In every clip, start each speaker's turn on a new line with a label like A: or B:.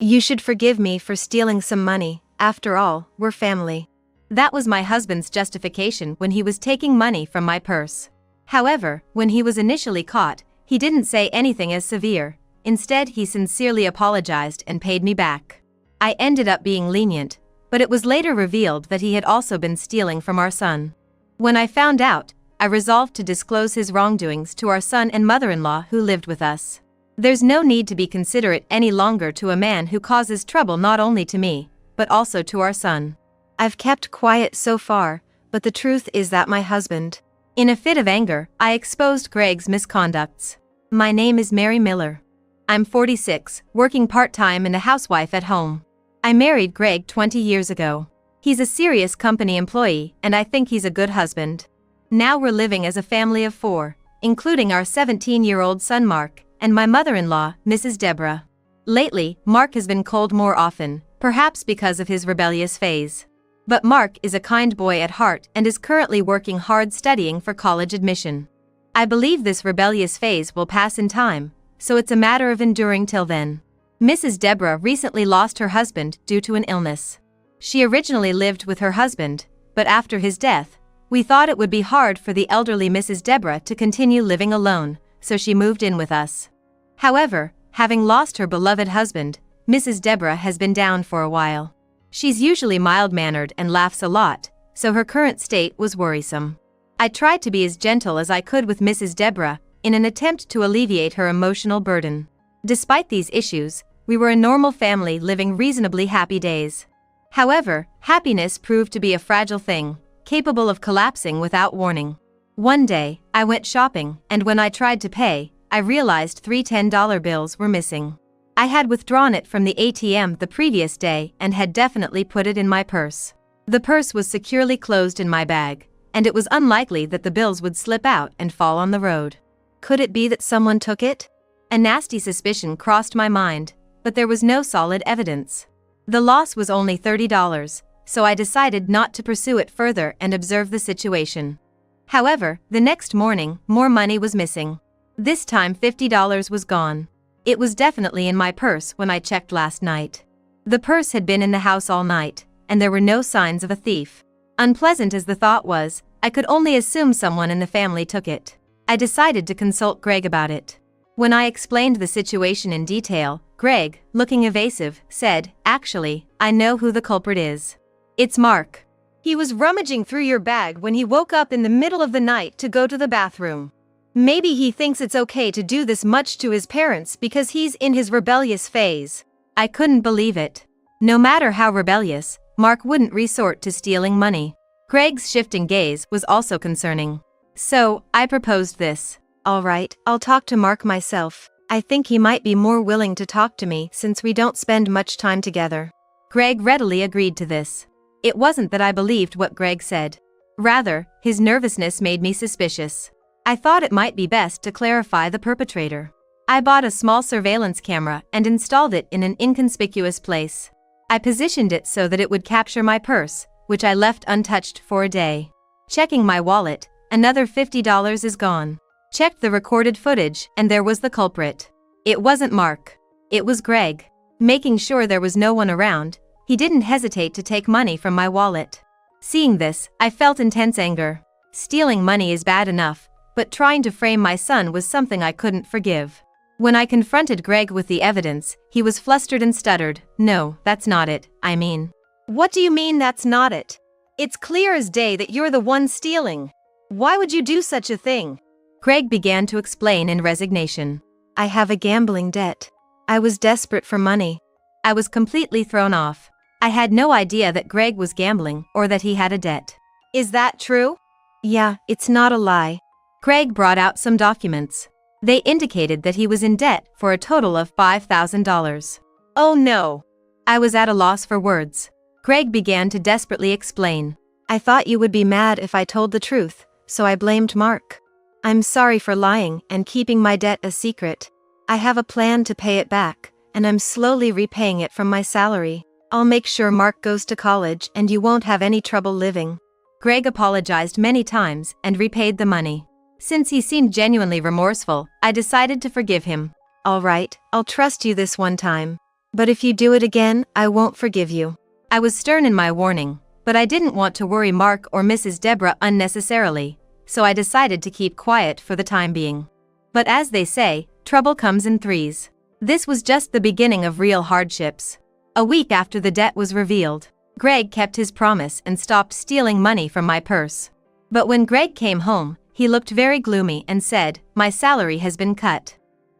A: You should forgive me for stealing some money, after all, we're family. That was my husband's justification when he was taking money from my purse. However, when he was initially caught, he didn't say anything as severe. Instead, he sincerely apologized and paid me back. I ended up being lenient, but it was later revealed that he had also been stealing from our son. When I found out, I resolved to disclose his wrongdoings to our son and mother-in-law who lived with us. There's no need to be considerate any longer to a man who causes trouble not only to me, but also to our son. I've kept quiet so far, but the truth is that my husband. In a fit of anger, I exposed Greg's misconducts. My name is Mary Miller. I'm 46, working part-time and a housewife at home. I married Greg 20 years ago. He's a serious company employee, and I think he's a good husband. Now we're living as a family of 4, including our 17-year-old son Mark, and my mother-in-law, Mrs. Deborah. Lately, Mark has been cold more often, perhaps because of his rebellious phase. But Mark is a kind boy at heart and is currently working hard studying for college admission. I believe this rebellious phase will pass in time, so it's a matter of enduring till then. Mrs. Deborah recently lost her husband due to an illness. She originally lived with her husband, but after his death, we thought it would be hard for the elderly Mrs. Deborah to continue living alone, so she moved in with us. However, having lost her beloved husband, Mrs. Deborah has been down for a while. She's usually mild-mannered and laughs a lot, so her current state was worrisome. I tried to be as gentle as I could with Mrs. Deborah, in an attempt to alleviate her emotional burden. Despite these issues, we were a normal family living reasonably happy days. However, happiness proved to be a fragile thing, capable of collapsing without warning. One day, I went shopping, and when I tried to pay, I realized 3 $10 bills were missing. I had withdrawn it from the ATM the previous day and had definitely put it in my purse. The purse was securely closed in my bag, and it was unlikely that the bills would slip out and fall on the road. Could it be that someone took it? A nasty suspicion crossed my mind, but there was no solid evidence. The loss was only $30, so I decided not to pursue it further and observe the situation. However, the next morning, more money was missing. This time $50 was gone. It was definitely in my purse when I checked last night. The purse had been in the house all night, and there were no signs of a thief. Unpleasant as the thought was, I could only assume someone in the family took it. I decided to consult Greg about it. When I explained the situation in detail, Greg, looking evasive, said, "Actually, I know who the culprit is. It's Mark. He was rummaging through your bag when he woke up in the middle of the night to go to the bathroom. Maybe he thinks it's okay to do this much to his parents because he's in his rebellious phase." I couldn't believe it. No matter how rebellious, Mark wouldn't resort to stealing money. Greg's shifting gaze was also concerning. So, I proposed this. "All right, I'll talk to Mark myself. I think he might be more willing to talk to me since we don't spend much time together." Greg readily agreed to this. It wasn't that I believed what Greg said. Rather, his nervousness made me suspicious. I thought it might be best to clarify the perpetrator. I bought a small surveillance camera and installed it in an inconspicuous place. I positioned it so that it would capture my purse, which I left untouched for a day. Checking my wallet, another $50 is gone. Checked the recorded footage and there was the culprit. It wasn't Mark. It was Greg. Making sure there was no one around, he didn't hesitate to take money from my wallet. Seeing this, I felt intense anger. Stealing money is bad enough, but trying to frame my son was something I couldn't forgive. When I confronted Greg with the evidence, he was flustered and stuttered, "No, that's not it, I mean." "What do you mean that's not it? It's clear as day that you're the one stealing. Why would you do such a thing?" Greg began to explain in resignation. "I have a gambling debt. I was desperate for money." I was completely thrown off. I had no idea that Greg was gambling or that he had a debt. "Is that true?" "Yeah, it's not a lie." Greg brought out some documents. They indicated that he was in debt for a total of $5,000. "Oh no." I was at a loss for words. Greg began to desperately explain. "I thought you would be mad if I told the truth, so I blamed Mark. I'm sorry for lying and keeping my debt a secret. I have a plan to pay it back, and I'm slowly repaying it from my salary. I'll make sure Mark goes to college and you won't have any trouble living." Greg apologized many times and repaid the money. Since he seemed genuinely remorseful, I decided to forgive him. "All right, I'll trust you this one time. But if you do it again, I won't forgive you. I was stern in my warning, but I didn't want to worry Mark or Mrs. Deborah unnecessarily, so I decided to keep quiet for the time being. But as they say, trouble comes in threes. This was just the beginning of real hardships. A week after the debt was revealed, Greg kept his promise and stopped stealing money from my purse. But when Greg came home, he looked very gloomy and said, "My salary has been cut."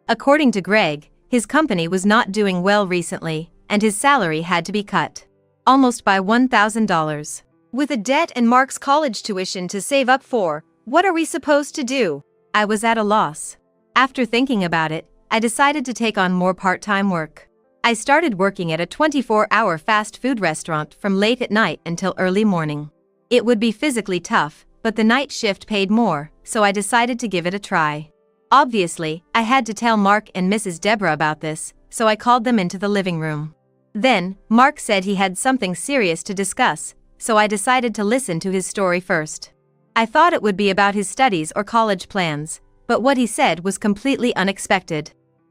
A: According to Greg, his company was not doing well recently, and his salary had to be cut. Almost by $1,000. With a debt and Mark's college tuition to save up for, what are we supposed to do? I was at a loss. After thinking about it, I decided to take on more part-time work. I started working at a 24-hour fast food restaurant from late at night until early morning. It would be physically tough, but the night shift paid more, so I decided to give it a try. Obviously, I had to tell Mark and Mrs. Deborah about this, so I called them into the living room. Then, Mark said he had something serious to discuss, so I decided to listen to his story first. I thought it would be about his studies or college plans, but what he said was completely unexpected.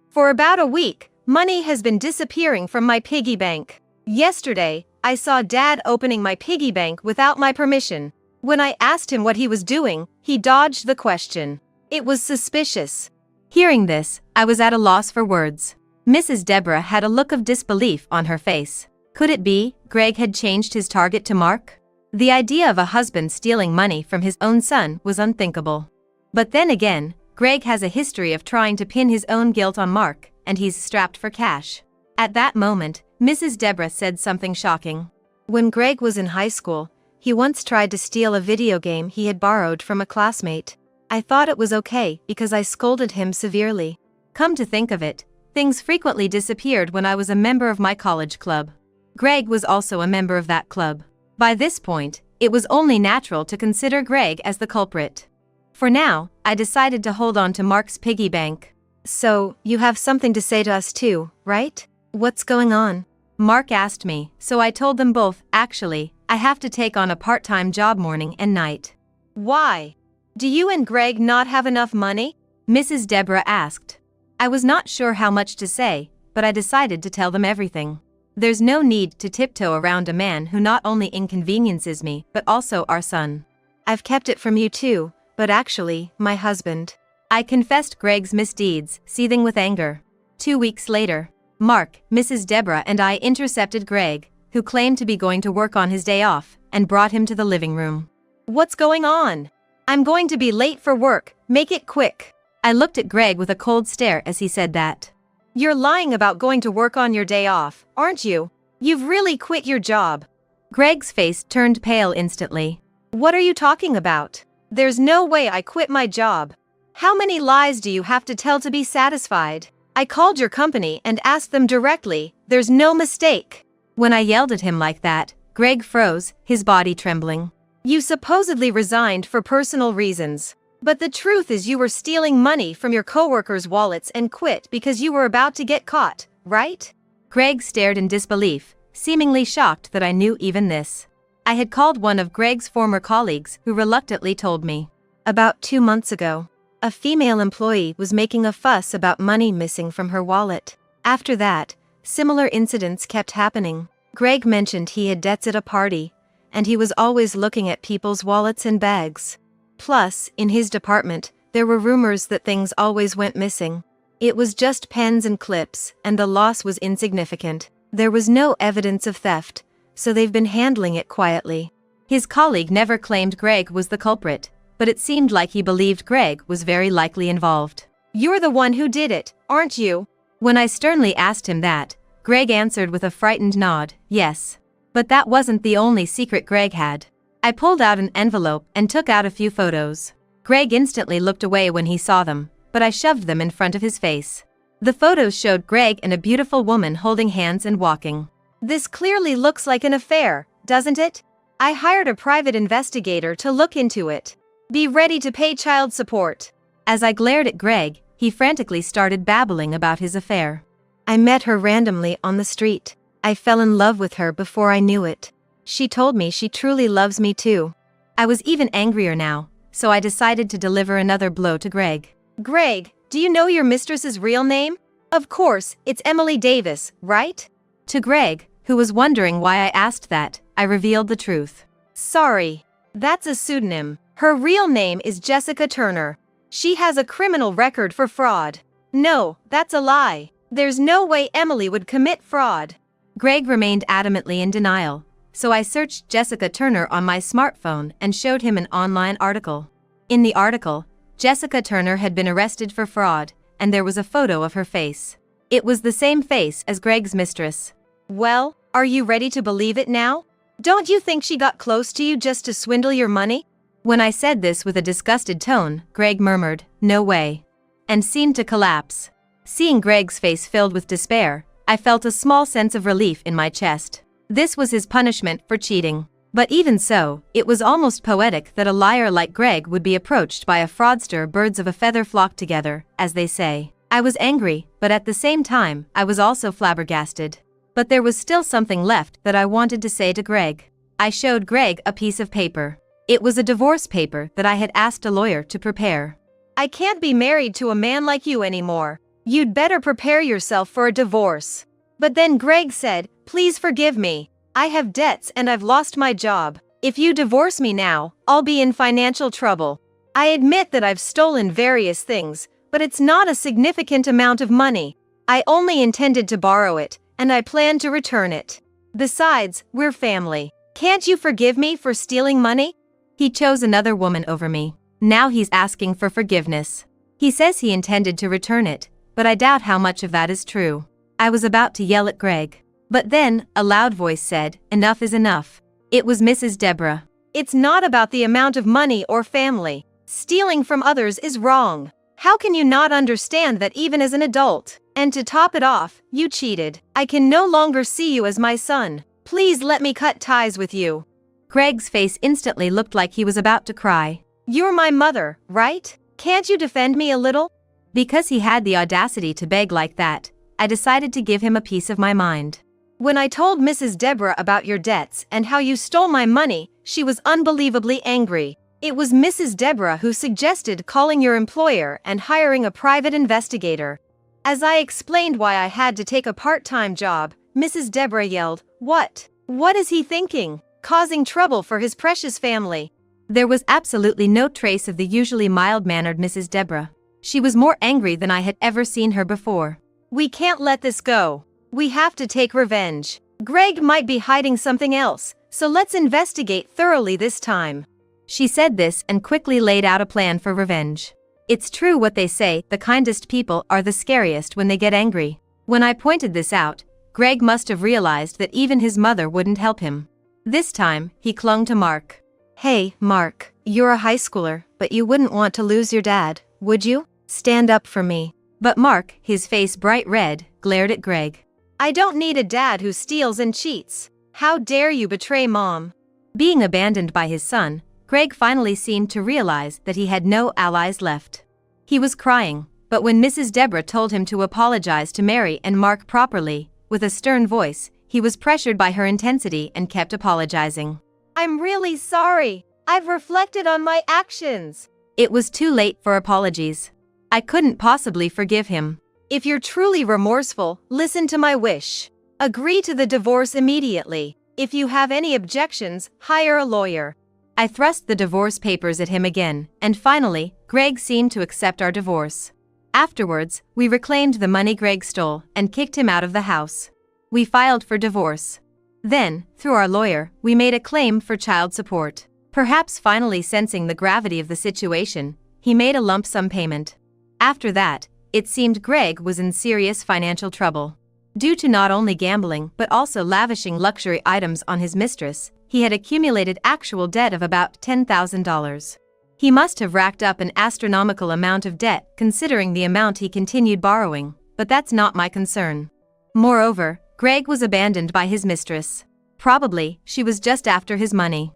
A: For about a week, money has been disappearing from my piggy bank. Yesterday, I saw Dad opening my piggy bank without my permission. When I asked him what he was doing, he dodged the question. It was suspicious. Hearing this, I was at a loss for words. Mrs. Deborah had a look of disbelief on her face. Could it be Greg had changed his target to Mark? The idea of a husband stealing money from his own son was unthinkable. But then again, Greg has a history of trying to pin his own guilt on Mark, and he's strapped for cash. At that moment, Mrs. Deborah said something shocking. When Greg was in high school, he once tried to steal a video game he had borrowed from a classmate. I thought it was okay because I scolded him severely. Come to think of it, things frequently disappeared when I was a member of my college club. Greg was also a member of that club. By this point, it was only natural to consider Greg as the culprit. For now, I decided to hold on to Mark's piggy bank. So, you have something to say to us too, right? What's going on? Mark asked me, so I told them both, actually, I have to take on a part-time job morning and night. Why? Do you and Greg not have enough money? Mrs. Deborah asked. I was not sure how much to say, but I decided to tell them everything. There's no need to tiptoe around a man who not only inconveniences me, but also our son. I've kept it from you too, but actually, my husband. I confessed Greg's misdeeds, seething with anger. 2 weeks later, Mark, Mrs. Deborah and I intercepted Greg, who claimed to be going to work on his day off, and brought him to the living room. What's going on? I'm going to be late for work, make it quick. I looked at Greg with a cold stare as he said that. You're lying about going to work on your day off, aren't you? You've really quit your job. Greg's face turned pale instantly. What are you talking about? There's no way I quit my job. How many lies do you have to tell to be satisfied? I called your company and asked them directly, there's no mistake. When I yelled at him like that, Greg froze, his body trembling. You supposedly resigned for personal reasons. But the truth is you were stealing money from your coworkers' wallets and quit because you were about to get caught, right? Greg stared in disbelief, seemingly shocked that I knew even this. I had called one of Greg's former colleagues who reluctantly told me. About 2 months ago, a female employee was making a fuss about money missing from her wallet. After that, similar incidents kept happening. Greg mentioned he had debts at a party, and he was always looking at people's wallets and bags. Plus, in his department, there were rumors that things always went missing. It was just pens and clips, and the loss was insignificant. There was no evidence of theft, so they've been handling it quietly. His colleague never claimed Greg was the culprit, but it seemed like he believed Greg was very likely involved. You're the one who did it, aren't you? When I sternly asked him that, Greg answered with a frightened nod, yes. But that wasn't the only secret Greg had. I pulled out an envelope and took out a few photos. Greg instantly looked away when he saw them, but I shoved them in front of his face. The photos showed Greg and a beautiful woman holding hands and walking. This clearly looks like an affair, doesn't it? I hired a private investigator to look into it. Be ready to pay child support. As I glared at Greg, he frantically started babbling about his affair. I met her randomly on the street. I fell in love with her before I knew it. She told me she truly loves me too. I was even angrier now, so I decided to deliver another blow to Greg. Greg, do you know your mistress's real name? Of course, it's Emily Davis, right? To Greg, who was wondering why I asked that, I revealed the truth. Sorry. That's a pseudonym. Her real name is Jessica Turner. She has a criminal record for fraud. No, that's a lie. There's no way Emily would commit fraud. Greg remained adamantly in denial, so I searched Jessica Turner on my smartphone and showed him an online article. In the article, Jessica Turner had been arrested for fraud, and there was a photo of her face. It was the same face as Greg's mistress. Well, are you ready to believe it now? Don't you think she got close to you just to swindle your money? When I said this with a disgusted tone, Greg murmured, "No way," and seemed to collapse. Seeing Greg's face filled with despair, I felt a small sense of relief in my chest. This was his punishment for cheating. But even so, it was almost poetic that a liar like Greg would be approached by a fraudster. Birds of a feather flock together, as they say. I was angry, but at the same time, I was also flabbergasted. But there was still something left that I wanted to say to Greg. I showed Greg a piece of paper. It was a divorce paper that I had asked a lawyer to prepare. I can't be married to a man like you anymore. You'd better prepare yourself for a divorce. But then Greg said, "Please forgive me. I have debts and I've lost my job. If you divorce me now, I'll be in financial trouble. I admit that I've stolen various things, but it's not a significant amount of money. I only intended to borrow it, and I plan to return it. Besides, we're family. Can't you forgive me for stealing money?" He chose another woman over me. Now he's asking for forgiveness. He says he intended to return it, but I doubt how much of that is true. I was about to yell at Greg. But then, a loud voice said, "Enough is enough." It was Mrs. Deborah. "It's not about the amount of money or family. Stealing from others is wrong. How can you not understand that even as an adult? And to top it off, you cheated. I can no longer see you as my son. Please let me cut ties with you." Greg's face instantly looked like he was about to cry. "You're my mother, right? Can't you defend me a little?" Because he had the audacity to beg like that, I decided to give him a piece of my mind. "When I told Mrs. Deborah about your debts and how you stole my money, she was unbelievably angry. It was Mrs. Deborah who suggested calling your employer and hiring a private investigator. As I explained why I had to take a part-time job, Mrs. Deborah yelled, 'What? What is he thinking? Causing trouble for his precious family.'" There was absolutely no trace of the usually mild-mannered Mrs. Deborah. She was more angry than I had ever seen her before. "We can't let this go. We have to take revenge. Greg might be hiding something else, so let's investigate thoroughly this time." She said this and quickly laid out a plan for revenge. It's true what they say, the kindest people are the scariest when they get angry. When I pointed this out, Greg must have realized that even his mother wouldn't help him. This time, he clung to Mark. "Hey, Mark, you're a high schooler, but you wouldn't want to lose your dad, would you? Stand up for me." But Mark, his face bright red, glared at Greg. "I don't need a dad who steals and cheats. How dare you betray Mom?" Being abandoned by his son, Greg finally seemed to realize that he had no allies left. He was crying, but when Mrs. Deborah told him to apologize to Mary and Mark properly, with a stern voice, he was pressured by her intensity and kept apologizing. "I'm really sorry. I've reflected on my actions." It was too late for apologies. I couldn't possibly forgive him. "If you're truly remorseful, listen to my wish. Agree to the divorce immediately. If you have any objections, hire a lawyer." I thrust the divorce papers at him again, and finally, Greg seemed to accept our divorce. Afterwards, we reclaimed the money Greg stole and kicked him out of the house. We filed for divorce. Then, through our lawyer, we made a claim for child support. Perhaps finally sensing the gravity of the situation, he made a lump sum payment. After that, it seemed Greg was in serious financial trouble. Due to not only gambling but also lavishing luxury items on his mistress, he had accumulated actual debt of about $10,000. He must have racked up an astronomical amount of debt considering the amount he continued borrowing, but that's not my concern. Moreover, Greg was abandoned by his mistress. Probably, she was just after his money.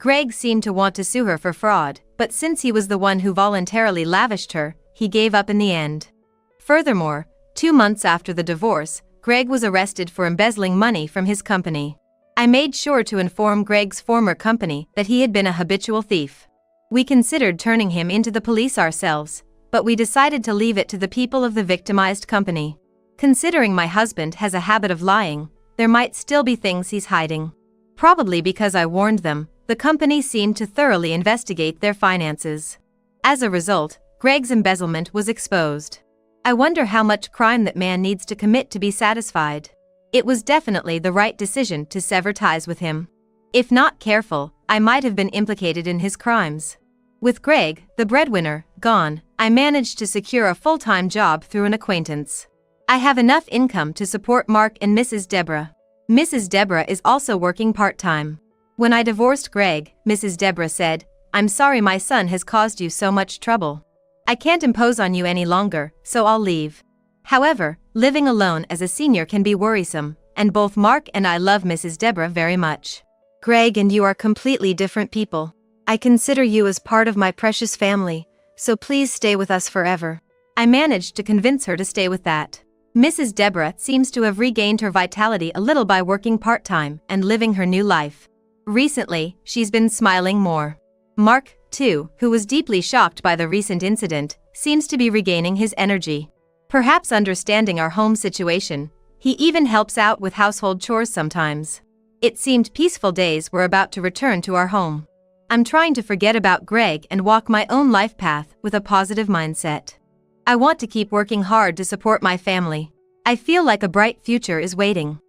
A: Greg seemed to want to sue her for fraud, but since he was the one who voluntarily lavished her, he gave up in the end. Furthermore, 2 months after the divorce, Greg was arrested for embezzling money from his company. I made sure to inform Greg's former company that he had been a habitual thief. We considered turning him into the police ourselves, but we decided to leave it to the people of the victimized company. Considering my husband has a habit of lying, there might still be things he's hiding. Probably because I warned them, the company seemed to thoroughly investigate their finances. As a result, Greg's embezzlement was exposed. I wonder how much crime that man needs to commit to be satisfied. It was definitely the right decision to sever ties with him. If not careful, I might have been implicated in his crimes. With Greg, the breadwinner, gone, I managed to secure a full-time job through an acquaintance. I have enough income to support Mark and Mrs. Deborah. Mrs. Deborah is also working part-time. When I divorced Greg, Mrs. Deborah said, "I'm sorry my son has caused you so much trouble. I can't impose on you any longer, so I'll leave." However, living alone as a senior can be worrisome, and both Mark and I love Mrs. Deborah very much. "Greg and you are completely different people. I consider you as part of my precious family, so please stay with us forever." I managed to convince her to stay with that. Mrs. Deborah seems to have regained her vitality a little by working part-time and living her new life. Recently, she's been smiling more. Mark, too, who was deeply shocked by the recent incident, seems to be regaining his energy. Perhaps understanding our home situation, he even helps out with household chores sometimes. It seemed peaceful days were about to return to our home. I'm trying to forget about Greg and walk my own life path with a positive mindset. I want to keep working hard to support my family. I feel like a bright future is waiting.